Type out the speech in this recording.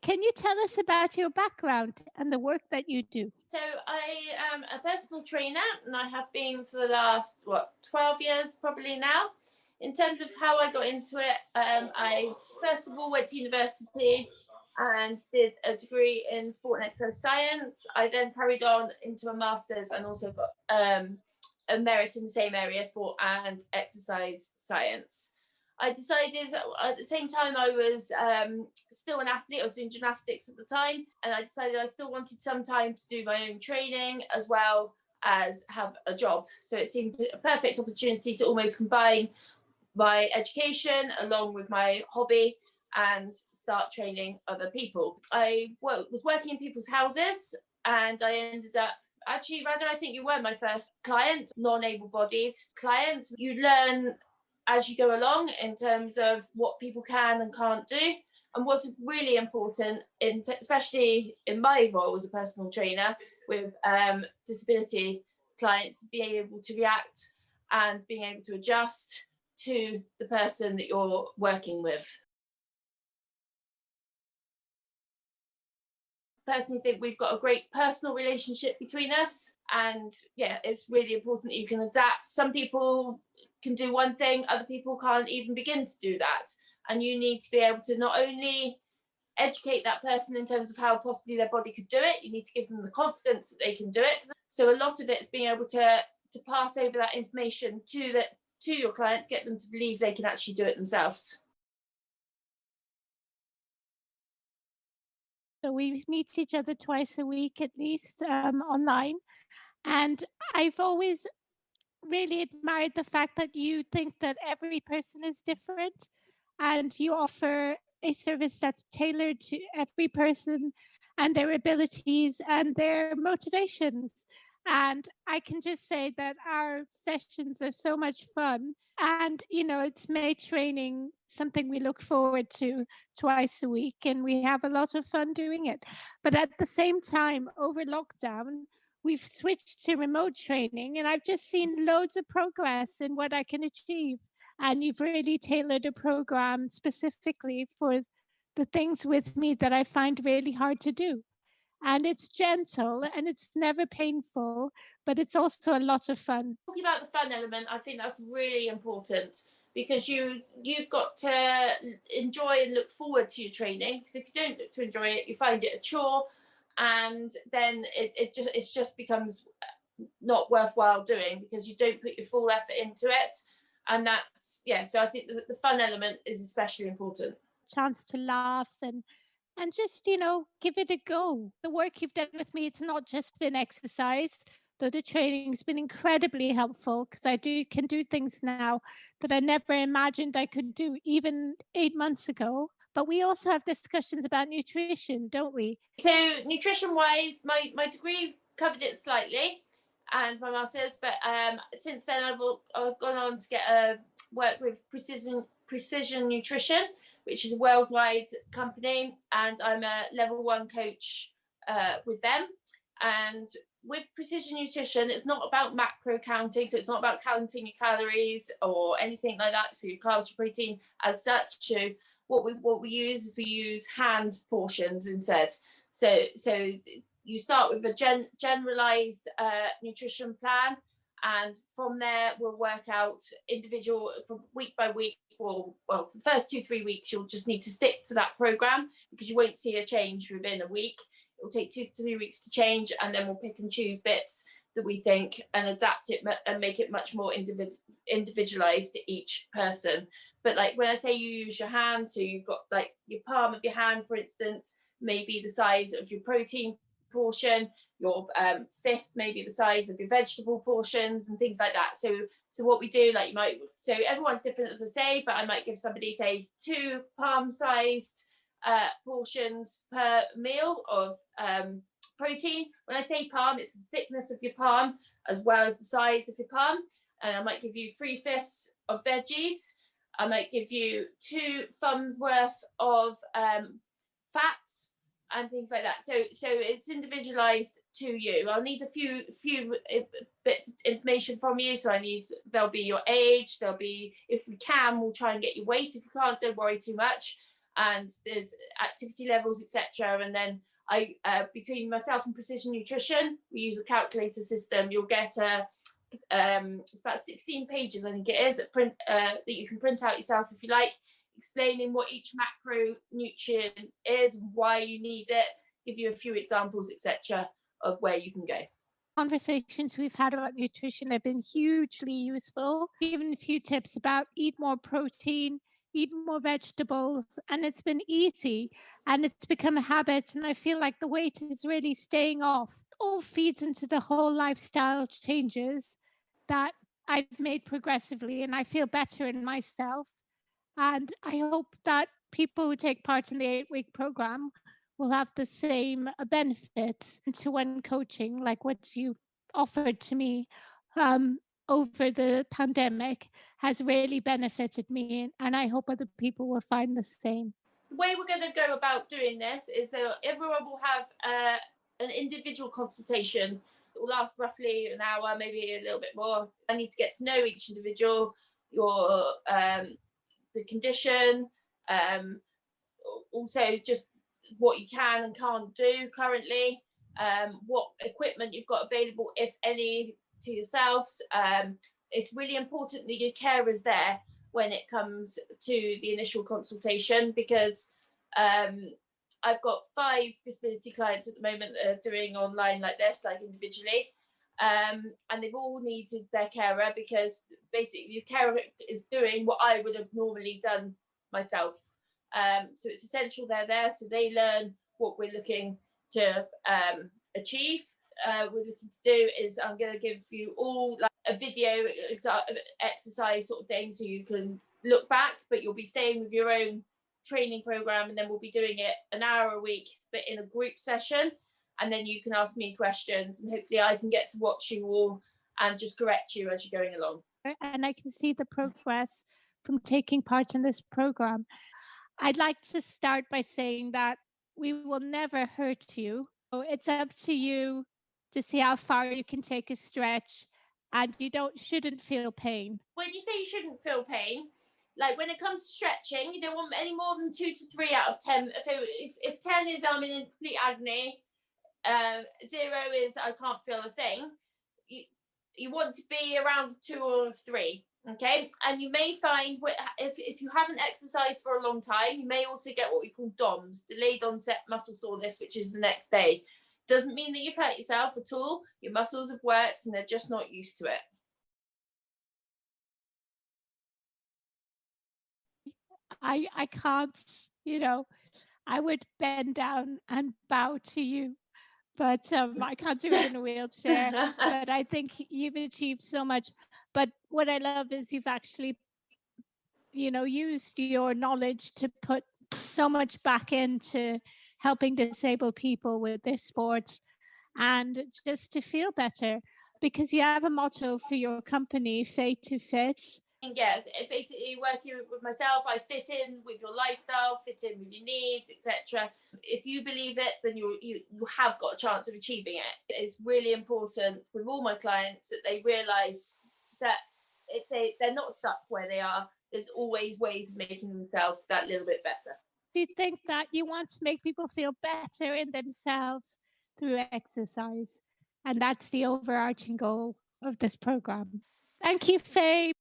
can you tell us about your background and the work that you do? So I am a personal trainer, and I have been for the last 12 years probably now. In terms of how I got into it, I first of all went to university and did a degree in sport and exercise science. I then carried on into a master's and also got a merit in the same area, sport and exercise science. I decided at the same time I was still an athlete. I was doing gymnastics at the time, and I decided I still wanted some time to do my own training as well as have a job. So it seemed a perfect opportunity to almost combine my education along with my hobby and start training other people. I was working in people's houses, and I ended up actually, Radha, I think you were my first client, non-able-bodied client. You learn as you go along in terms of what people can and can't do. And what's really important, especially in my role as a personal trainer with disability clients, being able to react and being able to adjust to the person that you're working with. Personally think we've got a great personal relationship between us, and yeah, it's really important that you can adapt. Some people can do one thing, other people can't even begin to do that, and you need to be able to not only educate that person in terms of how possibly their body could do it, you need to give them the confidence that they can do it. So a lot of it is being able to pass over that information to your client to get them to believe they can actually do it themselves. So we meet each other twice a week at least, online. And I've always really admired the fact that you think that every person is different and you offer a service that's tailored to every person and their abilities and their motivations. And I can just say that our sessions are so much fun. And, it's made training something we look forward to twice a week, and we have a lot of fun doing it. But at the same time, over lockdown, we've switched to remote training, and I've just seen loads of progress in what I can achieve. And you've really tailored a program specifically for the things with me that I find really hard to do. And it's gentle and it's never painful, but it's also a lot of fun. Talking about the fun element, I think that's really important, because you've got to enjoy and look forward to your training, because if you don't look to enjoy it, you find it a chore, and then it just becomes not worthwhile doing because you don't put your full effort into it. And that's, so I think the fun element is especially important. Chance to laugh and just, give it a go. The work you've done with me, it's not just been exercise, though the training's been incredibly helpful, because I can do things now that I never imagined I could do even 8 months ago. But we also have discussions about nutrition, don't we? So nutrition wise, my degree covered it slightly, and my master's, but since then I've gone on to get work with Precision Nutrition, which is a worldwide company, and I'm a level 1 coach with them. And with Precision Nutrition, it's not about macro counting, so it's not about counting your calories or anything like that, so your carbs, your protein as such. So what we use hand portions instead. So you start with a generalized nutrition plan, and from there we'll work out individual from week by week. Well, the first 2-3 weeks you'll just need to stick to that program, because you won't see a change within a week. It will take 2 to 3 weeks to change, and then we'll pick and choose bits that we think and adapt it and make it much more individualized to each person. But like when I say you use your hand, so you've got like your palm of your hand, for instance, maybe the size of your protein portion, your fist maybe the size of your vegetable portions and things like that. So what we do, like so everyone's different, as I say, but I might give somebody, say, 2 palm-sized portions per meal of protein. When I say palm, it's the thickness of your palm as well as the size of your palm. And I might give you 3 fists of veggies. I might give you 2 thumbs worth of fats and things like that. So it's individualized to you. I'll need a few bits of information from you. So there'll be your age, there'll be, if we can, we'll try and get your weight. If we can't, don't worry too much. and there's activity levels, etc. And then I, between myself and Precision Nutrition, we use a calculator system. You'll get it's about 16 pages, I think it is, that you can print out yourself if you like, explaining what each macronutrient is, why you need it, give you a few examples, etc., of where you can go. Conversations we've had about nutrition have been hugely useful. Even a few tips about eat more protein, eat more vegetables, and it's been easy and it's become a habit. And I feel like the weight is really staying off. All feeds into the whole lifestyle changes that I've made progressively, and I feel better in myself. And I hope that people who take part in the 8-week program will have the same benefits to one coaching, like what you've offered to me over the pandemic, has really benefited me. And I hope other people will find the same. The way we're going to go about doing this is everyone will have an individual consultation. It will last roughly an hour, maybe a little bit more. I need to get to know each individual, your the condition, also just what you can and can't do currently, what equipment you've got available, if any, to yourselves. It's really important that your carer's there when it comes to the initial consultation, because I've got 5 disability clients at the moment that are doing online like this, like individually, and they've all needed their carer, because basically your carer is doing what I would have normally done myself. So it's essential they're there, so they learn what we're looking to achieve. We're looking to do is, I'm going to give you all like a video exercise sort of thing, so you can look back, but you'll be staying with your own training program, and then we'll be doing it an hour a week, but in a group session. And then you can ask me questions, and hopefully I can get to watch you all and just correct you as you're going along. And I can see the progress from taking part in this program. I'd like to start by saying that we will never hurt you. So it's up to you to see how far you can take a stretch, and you shouldn't feel pain. When you say you shouldn't feel pain, like when it comes to stretching, you don't want any more than 2 to 3 out of 10. So if 10 is I'm in complete agony, 0 is I can't feel a thing, you want to be around 2 or 3. Okay, and you may find if you haven't exercised for a long time, you may also get what we call DOMS, delayed onset muscle soreness, which is the next day. Doesn't mean that you've hurt yourself at all. Your muscles have worked and they're just not used to it. I can't, I would bend down and bow to you, but I can't do it in a wheelchair. But I think you've achieved so much. But what I love is you've actually, used your knowledge to put so much back into helping disabled people with their sports and just to feel better, because you have a motto for your company, Faye2Fit. Yeah, basically working with myself, I fit in with your lifestyle, fit in with your needs, etc. If you believe it, then you have got a chance of achieving it. It's really important with all my clients that they realise that if they're not stuck where they are, there's always ways of making themselves that little bit better. Do you think that you want to make people feel better in themselves through exercise? And that's the overarching goal of this program. Thank you, Faye.